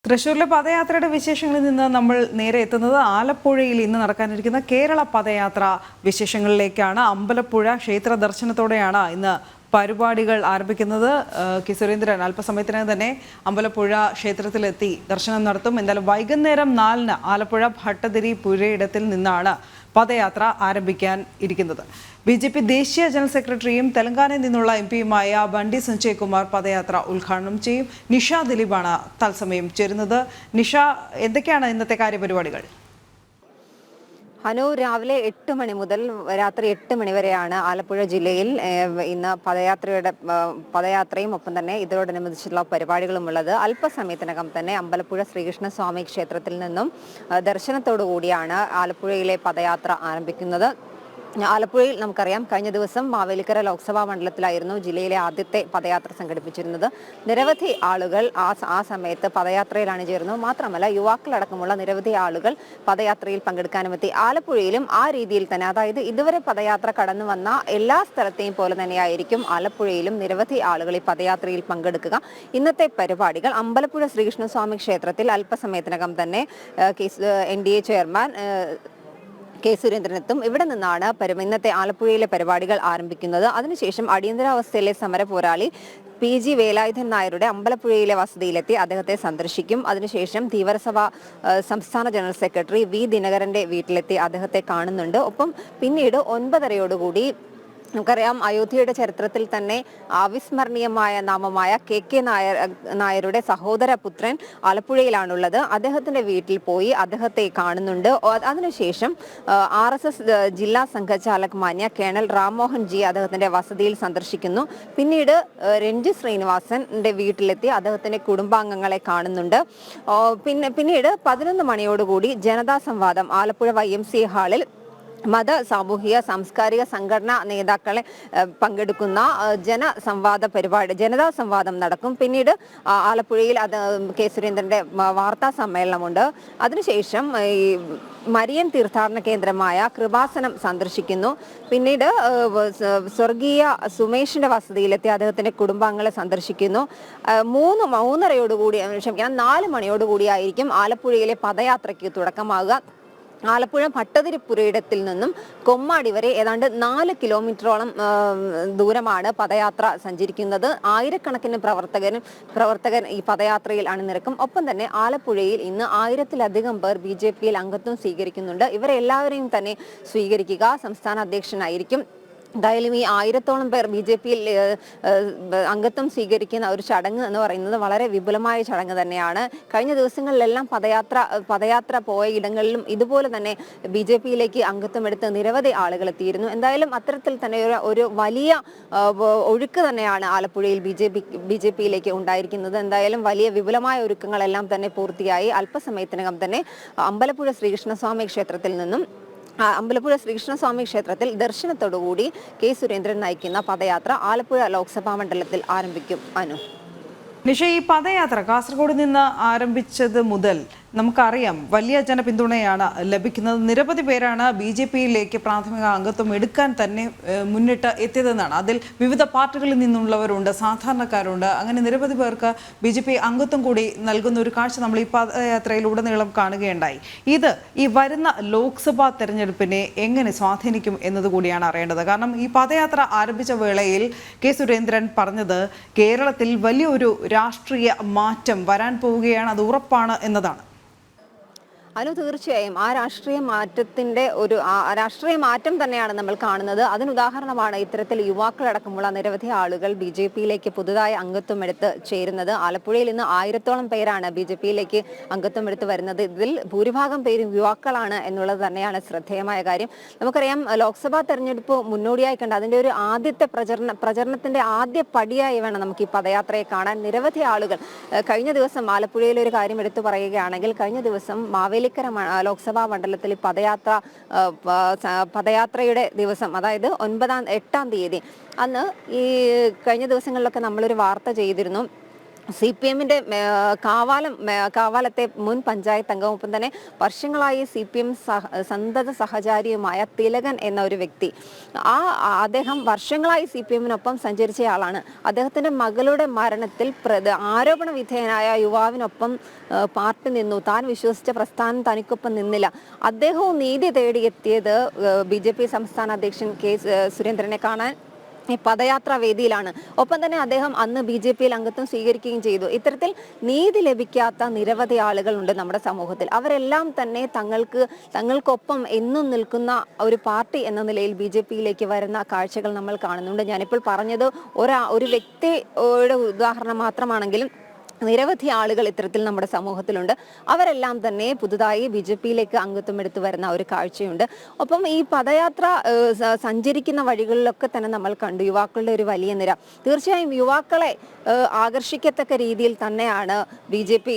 തൃശ്ശൂരിലെ പദയാത്രയുടെ വിശേഷങ്ങളിൽ നിന്ന് നമ്മൾ നേരെ എത്തുന്നത് ആലപ്പുഴയിൽ ഇന്ന് നടക്കാനിരിക്കുന്ന കേരള പദയാത്ര വിശേഷങ്ങളിലേക്കാണ്. അമ്പലപ്പുഴ ക്ഷേത്ര ദർശനത്തോടെയാണ് ഇന്ന് പരിപാടികൾ ആരംഭിക്കുന്നത്. കെ സുരേന്ദ്രൻ അല്പസമയത്തിനകം തന്നെ അമ്പലപ്പുഴ ക്ഷേത്രത്തിലെത്തി ദർശനം നടത്തും. എന്തായാലും വൈകുന്നേരം 4-ന് ആലപ്പുഴ ഭട്ടതിരി പുരയിടത്തിൽ നിന്നാണ് പദയാത്ര ആരംഭിക്കാൻ ഇരിക്കുന്നത്. BJP ദേശീയ ജനറൽ സെക്രട്ടറിയും തെലങ്കാനയിൽ നിന്നുള്ള MP-യുമായ ബണ്ടി സഞ്ജയ് കുമാർ പദയാത്ര ഉദ്ഘാടനം ചെയ്യും. നിഷ ദിലീപാണ് തത്സമയം ചേരുന്നത്. നിഷ, എന്തൊക്കെയാണ് ഇന്നത്തെ കാര്യപരിപാടികൾ? ഹനു, രാവിലെ 8 മണി മുതൽ രാത്രി 8 മണി വരെയാണ് ആലപ്പുഴ ജില്ലയിൽ ഇന്ന് പദയാത്രയും ഒപ്പം തന്നെ ഇതിനോടനുബന്ധിച്ചുള്ള പരിപാടികളും ഉള്ളത്. അല്പസമയത്തിനകം തന്നെ അമ്പലപ്പുഴ ശ്രീകൃഷ്ണസ്വാമി ക്ഷേത്രത്തിൽ നിന്നും ദർശനത്തോടു കൂടിയാണ് ആലപ്പുഴയിലെ പദയാത്ര ആരംഭിക്കുന്നത്. ആലപ്പുഴയിൽ നമുക്കറിയാം, കഴിഞ്ഞ ദിവസം മാവേലിക്കര ലോക്സഭാ മണ്ഡലത്തിലായിരുന്നു ജില്ലയിലെ ആദ്യത്തെ പദയാത്ര സംഘടിപ്പിച്ചിരുന്നത്. നിരവധി ആളുകൾ ആ സമയത്ത് പദയാത്രയിലാണ് ചേർന്നത്. മാത്രമല്ല, യുവാക്കളടക്കമുള്ള നിരവധി ആളുകൾ പദയാത്രയിൽ പങ്കെടുക്കാനുമെത്തി. ആലപ്പുഴയിലും ആ രീതിയിൽ തന്നെ, അതായത് ഇതുവരെ പദയാത്ര കടന്നു വന്ന എല്ലാ സ്ഥലത്തെയും പോലെ തന്നെയായിരിക്കും ആലപ്പുഴയിലും നിരവധി ആളുകൾ ഈ പദയാത്രയിൽ പങ്കെടുക്കുക. ഇന്നത്തെ പരിപാടികൾ അമ്പലപ്പുഴ ശ്രീകൃഷ്ണസ്വാമി ക്ഷേത്രത്തിൽ അല്പസമയത്തിനകം തന്നെ NDA ചെയർമാൻ കെ സുരേന്ദ്രനെത്തും. ഇവിടെ നിന്നാണ് ഇന്നത്തെ ആലപ്പുഴയിലെ പരിപാടികൾ ആരംഭിക്കുന്നത്. അതിനുശേഷം അടിയന്തരാവസ്ഥയിലെ സമര പോരാളി PG വേലായുധൻ നായരുടെ അമ്പലപ്പുഴയിലെ വസതിയിലെത്തി അദ്ദേഹത്തെ സന്ദർശിക്കും. അതിനുശേഷം ധീവരസഭ സംസ്ഥാന ജനറൽ സെക്രട്ടറി V ദിനകരന്റെ വീട്ടിലെത്തി അദ്ദേഹത്തെ കാണുന്നുണ്ട്. ഒപ്പം പിന്നീട് 9:30 നമുക്കറിയാം, അയോധ്യയുടെ ചരിത്രത്തിൽ തന്നെ അവിസ്മരണീയമായ നാമമായ KK നായരുടെ സഹോദര പുത്രൻ ആലപ്പുഴയിലാണുള്ളത്. അദ്ദേഹത്തിന്റെ വീട്ടിൽ പോയി അദ്ദേഹത്തെ കാണുന്നുണ്ട്. അതിനുശേഷം RSS ജില്ലാ സംഘചാലക് മാന്യ കേണൽ റാംമോഹൻ ജി അദ്ദേഹത്തിന്റെ വസതിയിൽ സന്ദർശിക്കുന്നു. പിന്നീട് രഞ്ജി ശ്രീനിവാസന്റെ വീട്ടിലെത്തി അദ്ദേഹത്തിന്റെ കുടുംബാംഗങ്ങളെ കാണുന്നുണ്ട്. പിന്നീട് 11 മണിയോടുകൂടി ജനതാ സംവാദം ആലപ്പുഴ YMCA ഹാളിൽ മത, സാമൂഹിക, സാംസ്കാരിക സംഘടനാ നേതാക്കളെ പങ്കെടുക്കുന്ന ജനതാ സംവാദം നടക്കും. പിന്നീട് ആലപ്പുഴയിൽ കെ സുരേന്ദ്രന്റെ വാർത്താ സമ്മേളനമുണ്ട്. അതിനുശേഷം ഈ മരിയൻ തീർത്ഥാടന കേന്ദ്രമായ കൃപാസനം സന്ദർശിക്കുന്നു. പിന്നീട് സ്വർഗീയ സുമേഷിന്റെ വസതിയിലെത്തി അദ്ദേഹത്തിന്റെ കുടുംബാംഗങ്ങളെ സന്ദർശിക്കുന്നു. 4 മണിയോടുകൂടിയായിരിക്കും ആലപ്പുഴയിലെ പദയാത്രയ്ക്ക് തുടക്കമാകുക. ആലപ്പുഴ ഭട്ടതിരി പുരയിടത്തിൽ നിന്നും കൊമ്മാടി വരെ ഏതാണ്ട് 4 കിലോമീറ്ററോളം ദൂരമാണ് പദയാത്ര സഞ്ചരിക്കുന്നത്. ആയിരക്കണക്കിന് പ്രവർത്തകർ ഈ പദയാത്രയിൽ അണിനിരക്കും. ഒപ്പം തന്നെ ആലപ്പുഴയിൽ ഇന്ന് 1000-ലധികം പേർ BJPയിൽ അംഗത്വം സ്വീകരിക്കുന്നുണ്ട്. ഇവരെല്ലാവരെയും തന്നെ സ്വീകരിക്കുക സംസ്ഥാന അധ്യക്ഷനായിരിക്കും. എന്തായാലും ഈ 1000-ഓളം പേർ BJPയിൽ അംഗത്വം സ്വീകരിക്കുന്ന ഒരു ചടങ്ങ് എന്ന് പറയുന്നത് വളരെ വിപുലമായ ചടങ്ങ് തന്നെയാണ്. കഴിഞ്ഞ ദിവസങ്ങളിലെല്ലാം പദയാത്ര പോയ ഇടങ്ങളിലും ഇതുപോലെ തന്നെ BJPയിലേക്ക് അംഗത്വം എടുത്ത് നിരവധി ആളുകൾ എത്തിയിരുന്നു. എന്തായാലും അത്തരത്തിൽ തന്നെ ഒരു വലിയ ഒഴുക്ക് തന്നെയാണ് ആലപ്പുഴയിൽ BJPയിലേക്ക് ഉണ്ടായിരിക്കുന്നത്. എന്തായാലും വലിയ വിപുലമായ ഒരുക്കങ്ങളെല്ലാം തന്നെ പൂർത്തിയായി. അല്പസമയത്തിനകം തന്നെ അമ്പലപ്പുഴ ശ്രീകൃഷ്ണസ്വാമി ക്ഷേത്രത്തിൽ ദർശനത്തോടുകൂടി കെ സുരേന്ദ്രൻ നയിക്കുന്ന പദയാത്ര ആലപ്പുഴ ലോക്സഭാ മണ്ഡലത്തിൽ ആരംഭിക്കും. നിഷ, ഈ പദയാത്ര കാസർഗോഡ് നിന്ന് ആരംഭിച്ചത് മുതൽ നമുക്കറിയാം വലിയ ജനപിന്തുണയാണ് ലഭിക്കുന്നത്. നിരവധി പേരാണ് BJPയിലേക്ക് പ്രാഥമിക അംഗത്വം എടുക്കാൻ തന്നെ മുന്നിട്ട് എത്തിയതെന്നാണ്. അതിൽ വിവിധ പാർട്ടികളിൽ നിന്നുള്ളവരുണ്ട്, സാധാരണക്കാരുണ്ട്. അങ്ങനെ നിരവധി പേർക്ക് BJP അംഗത്വം കൂടി നൽകുന്ന ഒരു കാഴ്ച നമ്മൾ ഈ പദയാത്രയിലുടനീളം കാണുകയുണ്ടായി. ഇത് ഈ വരുന്ന ലോക്സഭാ തെരഞ്ഞെടുപ്പിനെ എങ്ങനെ സ്വാധീനിക്കും എന്നതുകൂടിയാണ് അറിയേണ്ടത്. കാരണം ഈ പദയാത്ര ആരംഭിച്ച വേളയിൽ കെ സുരേന്ദ്രൻ പറഞ്ഞത് കേരളത്തിൽ വലിയൊരു രാഷ്ട്രീയ മാറ്റം വരാൻ പോവുകയാണ്, അത് ഉറപ്പാണ് എന്നതാണ്. തീർച്ചയായും ആ രാഷ്ട്രീയ മാറ്റം തന്നെയാണ് നമ്മൾ കാണുന്നത്. അതിനുദാഹരണമാണ് ഇത്തരത്തിൽ യുവാക്കളടക്കമുള്ള നിരവധി ആളുകൾ BJPയിലേക്ക് പുതുതായി അംഗത്വം എടുത്ത് ചേരുന്നത്. ആലപ്പുഴയിൽ ഇന്ന് 1000-ഓളം പേരാണ് BJPയിലേക്ക് അംഗത്വം എടുത്ത് വരുന്നത്. ഇതിൽ ഭൂരിഭാഗം പേരും യുവാക്കളാണ് എന്നുള്ളത് തന്നെയാണ് ശ്രദ്ധേയമായ കാര്യം. നമുക്കറിയാം, ലോക്സഭാ തെരഞ്ഞെടുപ്പ് മുന്നോടിയായി കണ്ട് അതിന്റെ ഒരു ആദ്യത്തെ പ്രചരണത്തിന്റെ ആദ്യ പടിയായി വേണം നമുക്ക് ഈ പദയാത്രയെ കാണാൻ. നിരവധി ആളുകൾ കഴിഞ്ഞ ദിവസം ആലപ്പുഴയിലെ ഒരു കാര്യം എടുത്തു പറയുകയാണെങ്കിൽ, കഴിഞ്ഞ ദിവസം മാവേലിക്കര ലോക്സഭാ മണ്ഡലത്തിൽ പദയാത്രയുടെ ദിവസം, അതായത് 8-ാം തീയതി, അന്ന് ഈ കഴിഞ്ഞ ദിവസങ്ങളിലൊക്കെ നമ്മളൊരു വാർത്ത ചെയ്തിരുന്നു. CPM-ന്റെ കാവാലത്തെ മുൻ പഞ്ചായത്ത് അംഗവും ഒപ്പം തന്നെ വർഷങ്ങളായി CPM സന്തത സഹചാരിയുമായ തിലകൻ എന്ന ഒരു വ്യക്തി, അദ്ദേഹം വർഷങ്ങളായി CPM-നൊപ്പം സഞ്ചരിച്ചയാളാണ്. അദ്ദേഹത്തിന്റെ മകളുടെ മരണത്തിൽ ആരോപണ വിധേയനായ യുവാവിനൊപ്പം പാർട്ടി നിന്നു. താൻ വിശ്വസിച്ച പ്രസ്ഥാനം തനിക്കൊപ്പം നിന്നില്ല. അദ്ദേഹവും നീതി തേടിയെത്തിയത് BJP സംസ്ഥാന അധ്യക്ഷൻ K. സുരേന്ദ്രനെ കാണാൻ ഈ പദയാത്രാ വേദിയിലാണ്. ഒപ്പം തന്നെ അദ്ദേഹം അന്ന് BJP-യിൽ അംഗത്വം സ്വീകരിക്കുകയും ചെയ്തു. ഇത്തരത്തിൽ നീതി ലഭിക്കാത്ത നിരവധി ആളുകളുണ്ട് നമ്മുടെ സമൂഹത്തിൽ. അവരെല്ലാം തന്നെ തങ്ങൾക്കൊപ്പം എന്നും നിൽക്കുന്ന ഒരു പാർട്ടി എന്ന നിലയിൽ BJP-യിലേക്ക് വരുന്ന കാഴ്ചകൾ നമ്മൾ കാണുന്നുണ്ട്. ഞാനിപ്പോൾ പറഞ്ഞത് ഒരു വ്യക്തിയുടെ ഉദാഹരണം മാത്രമാണെങ്കിലും നിരവധി ആളുകൾ ഇത്തരത്തിൽ നമ്മുടെ സമൂഹത്തിലുണ്ട്. അവരെല്ലാം തന്നെ പുതുതായി BJP-യിലേക്ക് അംഗത്വം എടുത്തു വരുന്ന ഒരു കാഴ്ചയുണ്ട്. ഒപ്പം ഈ പദയാത്ര സഞ്ചരിക്കുന്ന വഴികളിലൊക്കെ തന്നെ നമ്മൾ കണ്ടു യുവാക്കളുടെ ഒരു വലിയ നിര. തീർച്ചയായും യുവാക്കളെ ആകർഷിക്കത്തക്ക രീതിയിൽ തന്നെയാണ് BJP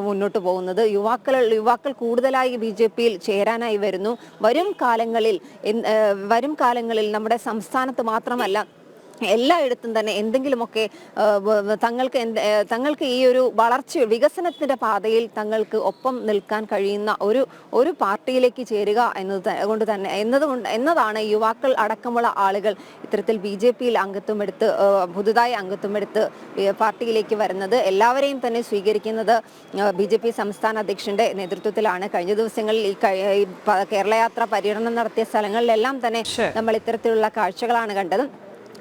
മുന്നോട്ട് പോകുന്നത്. യുവാക്കൾ കൂടുതലായി BJP-യിൽ ചേരാനായി വരുന്നു. വരും കാലങ്ങളിൽ നമ്മുടെ സംസ്ഥാനത്ത് മാത്രമല്ല എല്ലായിടത്തും തന്നെ എന്തെങ്കിലുമൊക്കെ തങ്ങൾക്ക് ഈ ഒരു വികസനത്തിന്റെ പാതയിൽ തങ്ങൾക്ക് ഒപ്പം നിൽക്കാൻ കഴിയുന്ന ഒരു പാർട്ടിയിലേക്ക് ചേരുക എന്നതാണ് യുവാക്കൾ അടക്കമുള്ള ആളുകൾ ഇത്തരത്തിൽ BJP-യിൽ പുതുതായി അംഗത്വമെടുത്ത് പാർട്ടിയിലേക്ക് വരുന്നത്. എല്ലാവരെയും തന്നെ സ്വീകരിക്കുന്നത് BJP സംസ്ഥാന അധ്യക്ഷന്റെ നേതൃത്വത്തിലാണ്. കഴിഞ്ഞ ദിവസങ്ങളിൽ ഈ കേരള യാത്ര പര്യടനം നടത്തിയ സ്ഥലങ്ങളിലെല്ലാം തന്നെ നമ്മൾ ഇത്തരത്തിലുള്ള കാഴ്ചകളാണ് കണ്ടത്.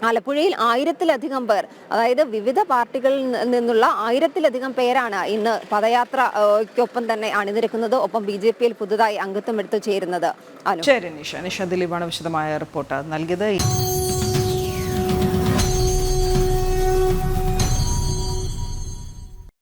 ആലപ്പുഴയിൽ 1000-ലധികം പേർ, അതായത് വിവിധ പാർട്ടികളിൽ നിന്നുള്ള 1000-ലധികം പേരാണ് ഇന്ന് പദയാത്രയ്ക്കൊപ്പം തന്നെ അണിനിരക്കുന്നത്. ഒപ്പം BJP-യിൽ പുതുതായി അംഗത്വം എടുത്തു ചേരുന്നത്. ശരി നിഷ ദിലീപാണ് വിശദമായ റിപ്പോർട്ട് നൽകിയത്.